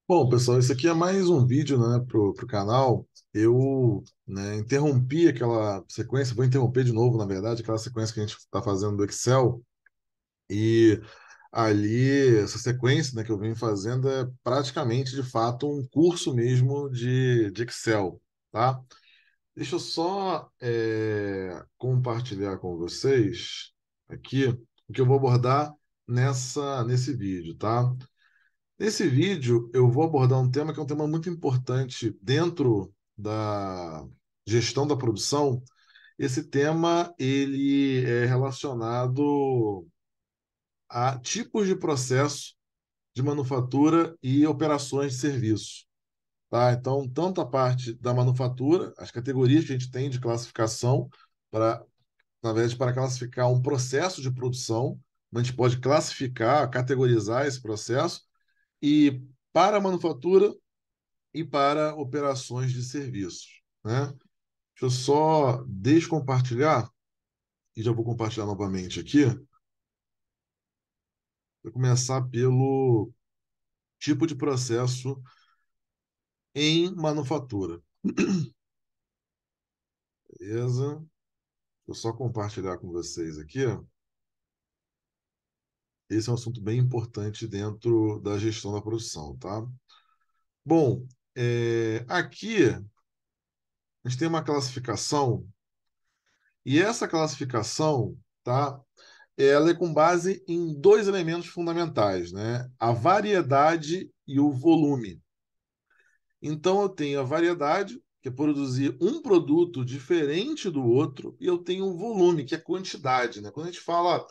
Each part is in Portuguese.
Bom, pessoal, esse aqui é mais um vídeo, né, pro canal. Eu, né, interrompi aquela sequência, vou interromper de novo, na verdade, aquela sequência que a gente está fazendo do Excel. E ali, essa sequência, né, que eu venho fazendo é praticamente, de fato, um curso mesmo de Excel, tá? Deixa eu só compartilhar com vocês aqui o que eu vou abordar nesse vídeo, tá? Nesse vídeo, eu vou abordar um tema que é um tema muito importante dentro da gestão da produção. Esse tema ele é relacionado a tipos de processo de manufatura e operações de serviço, tá? Então, tanto a parte da manufatura, as categorias que a gente tem de classificação para, na verdade, para classificar um processo de produção, a gente pode classificar, categorizar esse processo e para a manufatura e para operações de serviços, né? Deixa eu só descompartilhar e já vou compartilhar novamente aqui. Vou começar pelo tipo de processo em manufatura. Beleza? Vou só compartilhar com vocês aqui. Esse é um assunto bem importante dentro da gestão da produção, tá? Bom, aqui a gente tem uma classificação e essa classificação, tá? Ela é com base em dois elementos fundamentais, né? A variedade e o volume. Então, eu tenho a variedade, que é produzir um produto diferente do outro, e eu tenho o volume, que é quantidade, né? Quando a gente fala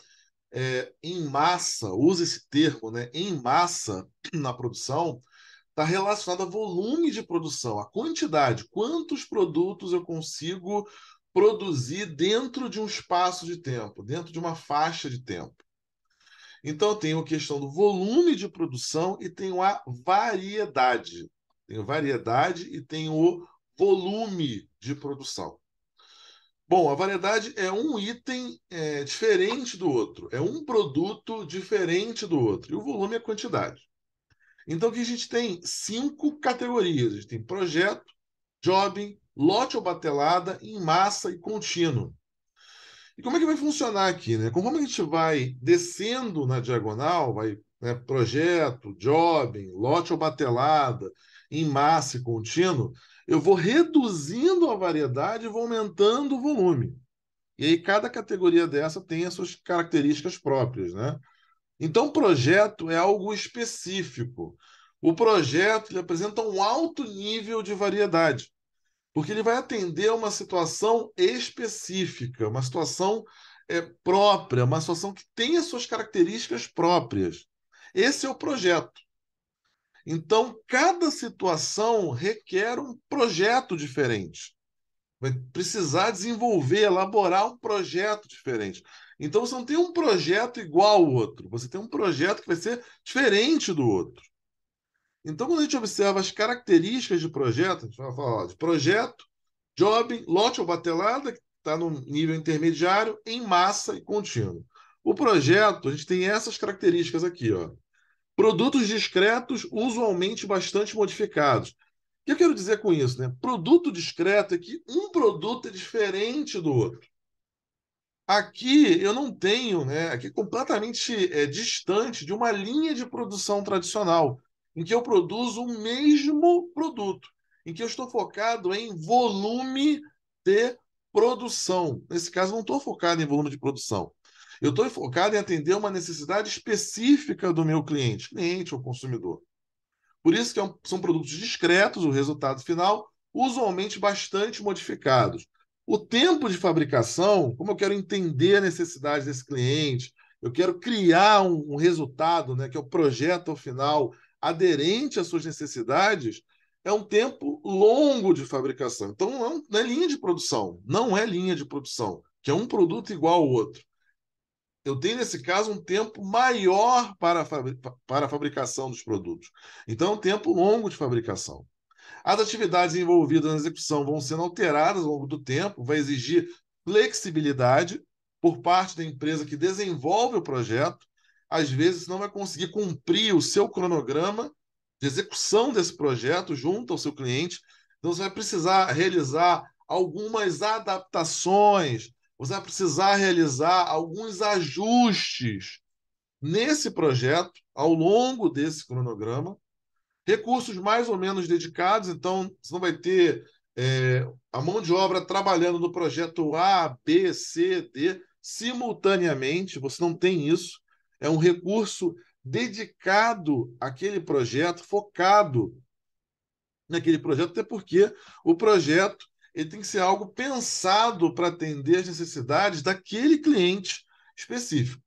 em massa, usa esse termo, né? Em massa na produção, está relacionado a volume de produção, a quantidade, quantos produtos eu consigo produzir dentro de um espaço de tempo, dentro de uma faixa de tempo. Então, eu tenho a questão do volume de produção e tenho a variedade. Tenho variedade e tenho o volume de produção. Bom, a variedade é um item diferente do outro, é um produto diferente do outro, e o volume é a quantidade. Então, aqui a gente tem cinco categorias: a gente tem projeto, jobbing, lote ou batelada, em massa e contínuo. E como é que vai funcionar aqui, né? Conforme a gente vai descendo na diagonal, vai, né, projeto, jobbing, lote ou batelada, em massa e contínuo, eu vou reduzindo a variedade e vou aumentando o volume. E aí cada categoria dessa tem as suas características próprias, né? Então, projeto é algo específico. O projeto ele apresenta um alto nível de variedade porque ele vai atender a uma situação específica, uma situação própria, uma situação que tem as suas características próprias. Esse é o projeto. Então, cada situação requer um projeto diferente. Vai precisar desenvolver, elaborar um projeto diferente. Então, você não tem um projeto igual ao outro, você tem um projeto que vai ser diferente do outro. Então, quando a gente observa as características de projeto, a gente vai falar de projeto, job, lote ou batelada, que está no nível intermediário, em massa e contínuo. O projeto, a gente tem essas características aqui, ó. Produtos discretos, usualmente bastante modificados. O que eu quero dizer com isso, né? Produto discreto é que um produto é diferente do outro. Aqui eu não tenho, né? Aqui é completamente distante de uma linha de produção tradicional, em que eu produzo o mesmo produto, em que eu estou focado em volume de produção. Nesse caso, não estou focado em volume de produção. Eu estou focado em atender uma necessidade específica do meu cliente ou consumidor. Por isso que são produtos discretos, o resultado final, usualmente bastante modificados. O tempo de fabricação, como eu quero entender a necessidade desse cliente, eu quero criar um resultado, né, que é o projeto ao final, aderente às suas necessidades, é um tempo longo de fabricação. Então, não é linha de produção, não é linha de produção, que é um produto igual ao outro. Eu tenho, nesse caso, um tempo maior para a fabricação dos produtos. Então, é um tempo longo de fabricação. As atividades envolvidas na execução vão sendo alteradas ao longo do tempo, vai exigir flexibilidade por parte da empresa que desenvolve o projeto. Às vezes, não vai conseguir cumprir o seu cronograma de execução desse projeto junto ao seu cliente. Então, você vai precisar realizar algumas adaptações, você vai precisar realizar alguns ajustes nesse projeto ao longo desse cronograma. Recursos mais ou menos dedicados, então você não vai ter a mão de obra trabalhando no projeto A, B, C, D simultaneamente, você não tem isso. É um recurso dedicado àquele projeto, focado naquele projeto, até porque o projeto ele tem que ser algo pensado para atender as necessidades daquele cliente específico.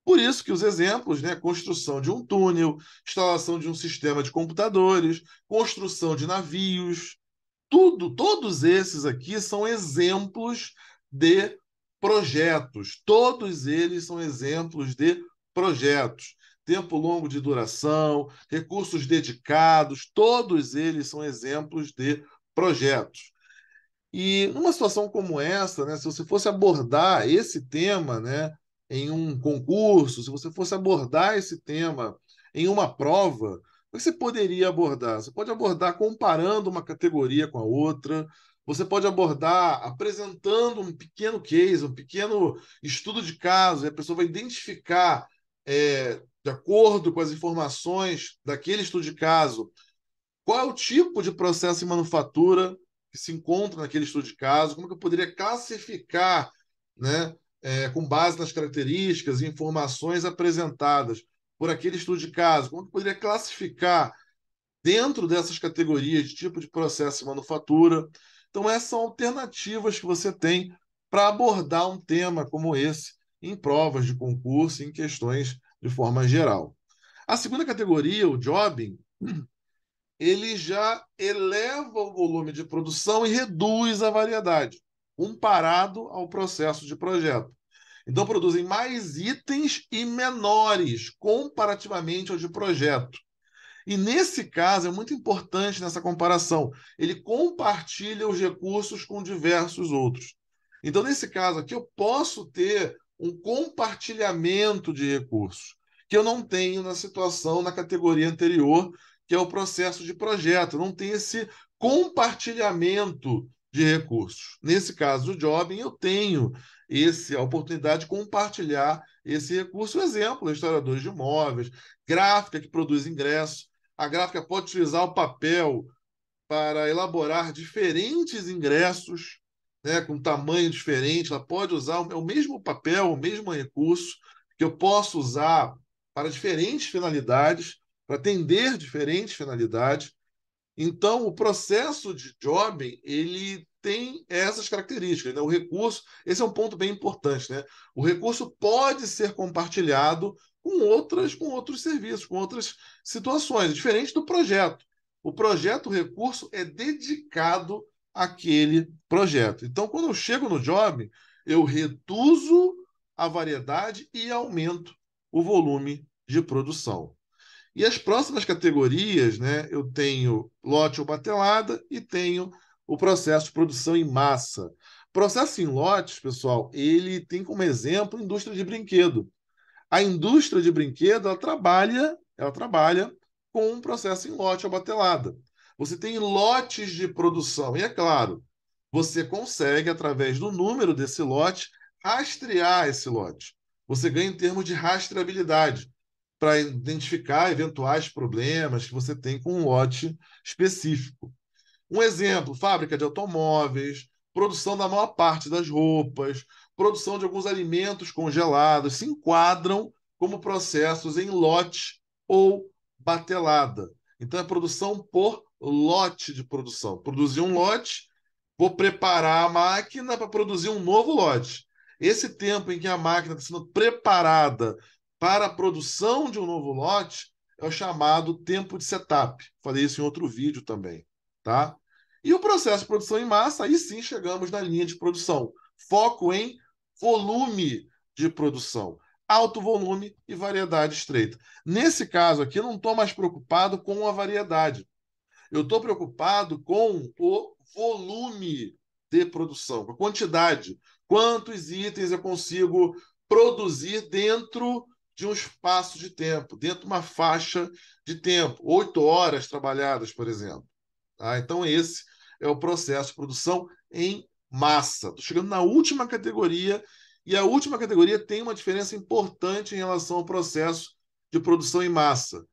Por isso que os exemplos, né, construção de um túnel, instalação de um sistema de computadores, construção de navios, todos esses aqui são exemplos de projetos. Todos eles são exemplos de projetos. Tempo longo de duração, recursos dedicados, todos eles são exemplos de projetos. E numa situação como essa, né, se você fosse abordar esse tema, né, em um concurso, se você fosse abordar esse tema em uma prova, você poderia abordar? Você pode abordar comparando uma categoria com a outra, você pode abordar apresentando um pequeno case, um pequeno estudo de caso, e a pessoa vai identificar, de acordo com as informações daquele estudo de caso, qual é o tipo de processo em manufatura que se encontra naquele estudo de caso? Como é que eu poderia classificar, né, com base nas características e informações apresentadas por aquele estudo de caso? Como é que eu poderia classificar dentro dessas categorias de tipo de processo em manufatura? Então, essas são alternativas que você tem para abordar um tema como esse em provas de concurso, em questões de forma geral. A segunda categoria, o jobbing, ele já eleva o volume de produção e reduz a variedade, comparado ao processo de projeto. Então, produzem mais itens e menores comparativamente ao de projeto. E nesse caso, é muito importante nessa comparação, ele compartilha os recursos com diversos outros. Então, nesse caso aqui, eu posso ter um compartilhamento de recursos, que eu não tenho na situação, na categoria anterior, que é o processo de projeto. Eu não tem esse compartilhamento de recursos. Nesse caso do Jobbing, eu tenho a oportunidade de compartilhar esse recurso. Exemplo, restauradores de imóveis, gráfica que produz ingressos. A gráfica pode utilizar o papel para elaborar diferentes ingressos, né, com tamanho diferente. Ela pode usar o mesmo papel, o mesmo recurso, que eu posso usar para diferentes finalidades, para atender diferentes finalidades. Então, o processo de jobbing, ele tem essas características, né? O recurso, esse é um ponto bem importante, né? O recurso pode ser compartilhado com outros serviços, com outras situações, diferente do projeto. O projeto, o recurso é dedicado àquele projeto. Então, quando eu chego no job, eu reduzo a variedade e aumento o volume de produção. E as próximas categorias, né, eu tenho lote ou batelada e tenho o processo de produção em massa. Processo em lotes, pessoal, ele tem como exemplo a indústria de brinquedo. A indústria de brinquedo, ela trabalha com um processo em lote ou batelada. Você tem lotes de produção, e é claro, você consegue, através do número desse lote, rastrear esse lote. Você ganha em termos de rastreabilidade para identificar eventuais problemas que você tem com um lote específico. Um exemplo: fábrica de automóveis, produção da maior parte das roupas, produção de alguns alimentos congelados, se enquadram como processos em lote ou batelada. Então, é produção por lote de produção. Produzir um lote, vou preparar a máquina para produzir um novo lote. Esse tempo em que a máquina está sendo preparada para a produção de um novo lote é o chamado tempo de setup. Falei isso em outro vídeo também, tá? E o processo de produção em massa, aí sim chegamos na linha de produção. Foco em volume de produção. Alto volume e variedade estreita. Nesse caso aqui, eu não estou mais preocupado com a variedade. Eu estou preocupado com o volume de produção, com a quantidade. Quantos itens eu consigo produzir dentro de um espaço de tempo, dentro de uma faixa de tempo, 8 horas trabalhadas, por exemplo. Tá? Então, esse é o processo de produção em massa. Estou chegando na última categoria, e a última categoria tem uma diferença importante em relação ao processo de produção em massa.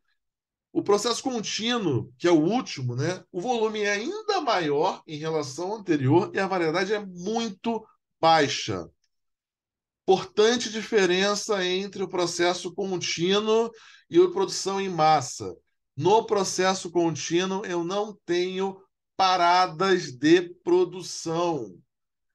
O processo contínuo, que é o último, né, o volume é ainda maior em relação ao anterior e a variedade é muito baixa. Importante diferença entre o processo contínuo e a produção em massa. No processo contínuo, eu não tenho paradas de produção.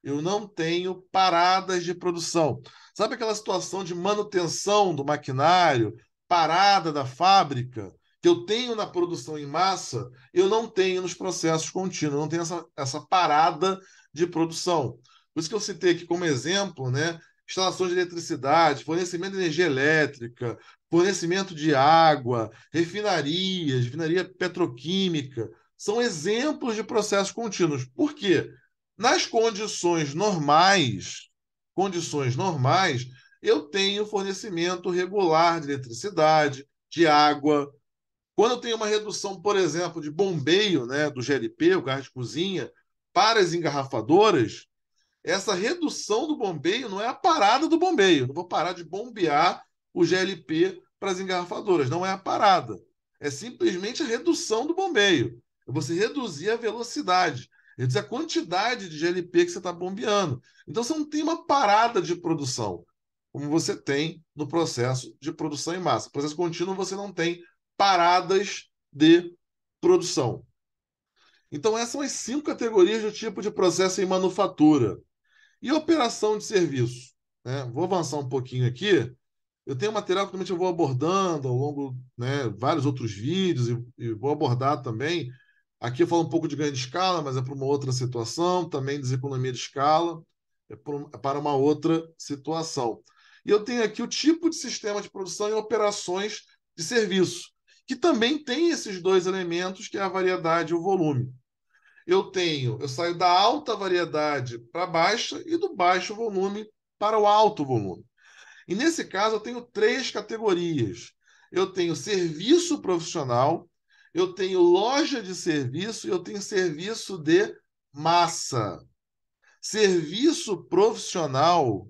Eu não tenho paradas de produção. Sabe aquela situação de manutenção do maquinário, parada da fábrica, que eu tenho na produção em massa, eu não tenho nos processos contínuos, eu não tenho essa parada de produção. Por isso que eu citei aqui como exemplo, né, instalações de eletricidade, fornecimento de energia elétrica, fornecimento de água, refinarias, refinaria petroquímica, são exemplos de processos contínuos. Por quê? Nas condições normais, eu tenho fornecimento regular de eletricidade, de água. Quando eu tenho uma redução, por exemplo, de bombeio, né, do GLP, o gás de cozinha, para as engarrafadoras, essa redução do bombeio não é a parada do bombeio. Não vou parar de bombear o GLP para as engarrafadoras. Não é a parada. É simplesmente a redução do bombeio. É você reduzir a velocidade, reduzir a quantidade de GLP que você está bombeando. Então você não tem uma parada de produção, como você tem no processo de produção em massa. No processo contínuo, você não tem paradas de produção. Então, essas são as 5 categorias do tipo de processo em manufatura. E operação de serviço? Né? Vou avançar um pouquinho aqui. Eu tenho material que também eu vou abordando ao longo, né, vários outros vídeos e vou abordar também. Aqui eu falo um pouco de ganho de escala, mas é para uma outra situação, também deseconomia de escala, é para uma outra situação. E eu tenho aqui o tipo de sistema de produção e operações de serviço, que também tem esses dois elementos, que é a variedade e o volume. Eu saio da alta variedade para baixa e do baixo volume para o alto volume. E nesse caso, eu tenho 3 categorias. Eu tenho serviço profissional, eu tenho loja de serviço e eu tenho serviço de massa. Serviço profissional.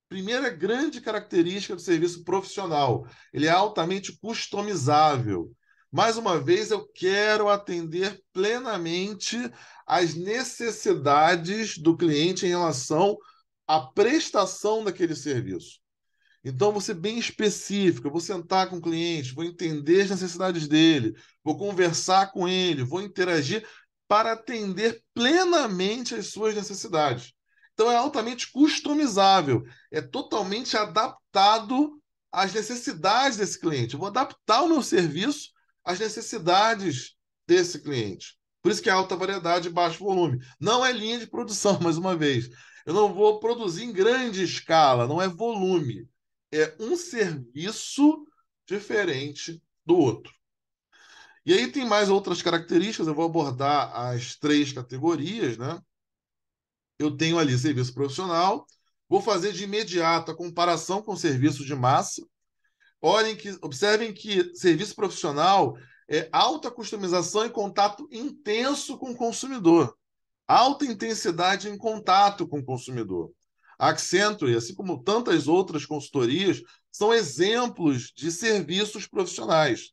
Primeira grande característica do serviço profissional, ele é altamente customizável. Mais uma vez, eu quero atender plenamente às necessidades do cliente em relação à prestação daquele serviço. Então, vou ser bem específico, eu vou sentar com o cliente, vou entender as necessidades dele, vou conversar com ele, vou interagir para atender plenamente às suas necessidades. Então, é altamente customizável, é totalmente adaptado às necessidades desse cliente. Eu vou adaptar o meu serviço às necessidades desse cliente. Por isso que é alta variedade e baixo volume. Não é linha de produção, mais uma vez. Eu não vou produzir em grande escala, não é volume, é um serviço diferente do outro. E aí tem mais outras características, eu vou abordar as 3 categorias, né? Eu tenho ali serviço profissional, vou fazer de imediato a comparação com serviço de massa. Observem que serviço profissional é alta customização e contato intenso com o consumidor. Alta intensidade em contato com o consumidor. A Accenture, assim como tantas outras consultorias, são exemplos de serviços profissionais.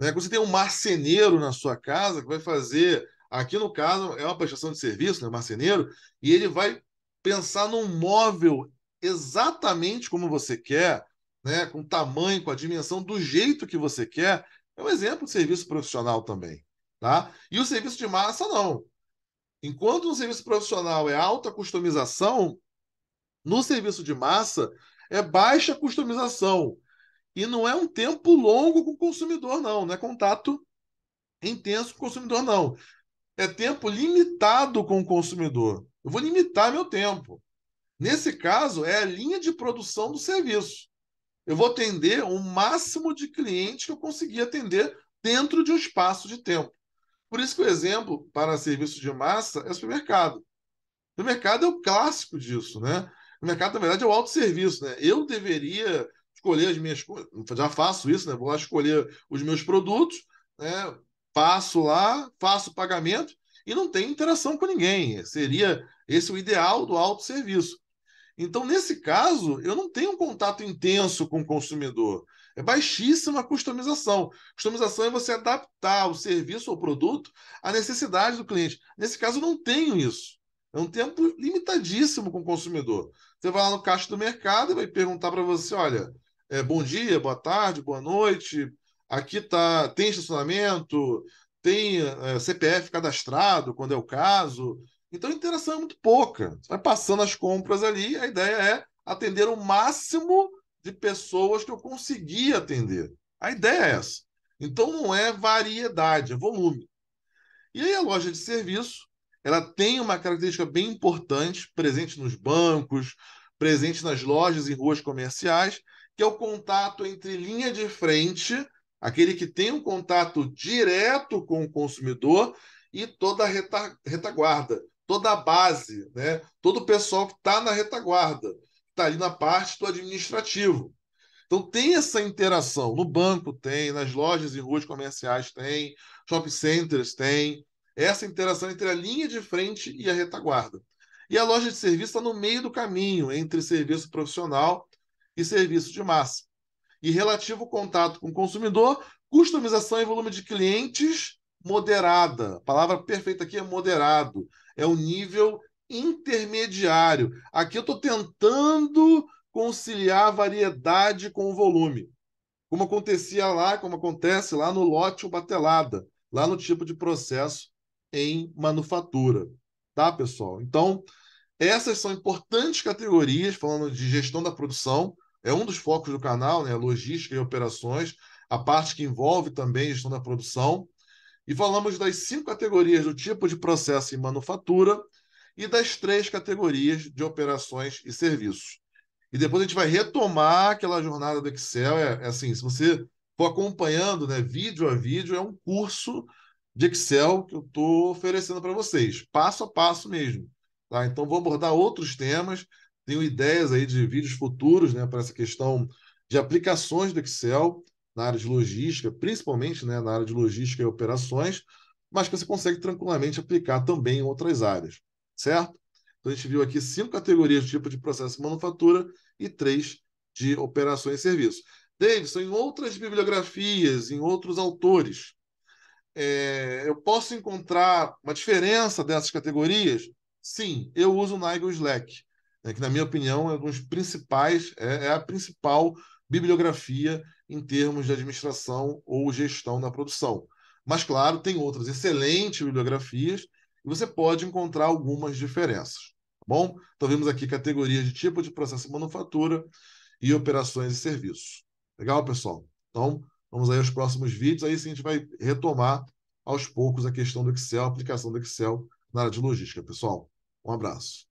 Né? Quando você tem um marceneiro na sua casa que vai fazer, aqui no caso é uma prestação de serviço, né, marceneiro, e ele vai pensar num móvel exatamente como você quer, né, com o tamanho, com a dimensão, do jeito que você quer, é um exemplo de serviço profissional também. Tá? E o serviço de massa, não. Enquanto no serviço profissional é alta customização, no serviço de massa é baixa customização. E não é um tempo longo com o consumidor, não. Não é contato intenso com o consumidor, não. É tempo limitado com o consumidor. Eu vou limitar meu tempo. Nesse caso, é a linha de produção do serviço. Eu vou atender o máximo de clientes que eu conseguir atender dentro de um espaço de tempo. Por isso que o exemplo para serviço de massa é o supermercado. O mercado é o clássico disso, né? O mercado, na verdade, é o autosserviço, né? Eu deveria, os escolher as minhas coisas, já faço isso, né? Vou lá escolher os meus produtos, né? Passo lá, faço o pagamento e não tem interação com ninguém. Seria esse o ideal do autosserviço. Então, nesse caso, eu não tenho um contato intenso com o consumidor. É baixíssima a customização. Customização é você adaptar o serviço ou produto à necessidade do cliente. Nesse caso, eu não tenho isso. É um tempo limitadíssimo com o consumidor. Você vai lá no caixa do mercado e vai perguntar para você: olha, bom dia, boa tarde, boa noite. Aqui tá, tem estacionamento, tem CPF cadastrado, quando é o caso. Então, a interação é muito pouca. Você vai passando as compras ali, a ideia é atender o máximo de pessoas que eu conseguir atender. A ideia é essa. Então, não é variedade, é volume. E aí, a loja de serviço, ela tem uma característica bem importante, presente nos bancos, presente nas lojas e ruas comerciais, que é o contato entre linha de frente, aquele que tem um contato direto com o consumidor, e toda a retaguarda, toda a base, né? Todo o pessoal que está na retaguarda, está ali na parte do administrativo. Então tem essa interação. No banco tem, nas lojas e ruas comerciais tem, shopping centers tem. Essa interação entre a linha de frente e a retaguarda. E a loja de serviço está no meio do caminho entre serviço profissional e serviço de massa. E relativo ao contato com o consumidor, customização e volume de clientes moderada. A palavra perfeita aqui é moderado. É o nível intermediário. Aqui eu estou tentando conciliar a variedade com o volume, como acontecia lá, como acontece lá no lote ou batelada, lá no tipo de processo em manufatura. Tá, pessoal? Então, essas são importantes categorias, falando de gestão da produção, é um dos focos do canal, né? Logística e operações, a parte que envolve também gestão da produção. E falamos das 5 categorias do tipo de processo em manufatura e das 3 categorias de operações e serviços. E depois a gente vai retomar aquela jornada do Excel. É assim, se você for acompanhando, né, vídeo a vídeo, é um curso de Excel que eu estou oferecendo para vocês, passo a passo mesmo. Tá? Então, vou abordar outros temas. Tenho ideias aí de vídeos futuros, né, para essa questão de aplicações do Excel na área de logística, principalmente, né, na área de logística e operações, mas que você consegue tranquilamente aplicar também em outras áreas, certo? Então, a gente viu aqui 5 categorias de tipo de processo de manufatura e 3 de operações e serviços. Davidson, em outras bibliografias, em outros autores, eu posso encontrar uma diferença dessas categorias? Sim, eu uso o Nigel Slack, né, que, na minha opinião, é um dos principais, é a principal bibliografia em termos de administração ou gestão da produção. Mas, claro, tem outras excelentes bibliografias e você pode encontrar algumas diferenças. Tá bom? Então, vimos aqui categorias de tipo de processo de manufatura e operações e serviços. Legal, pessoal? Então, vamos aí aos próximos vídeos. Aí sim a gente vai retomar aos poucos a questão do Excel, a aplicação do Excel na área de logística, pessoal. Um abraço.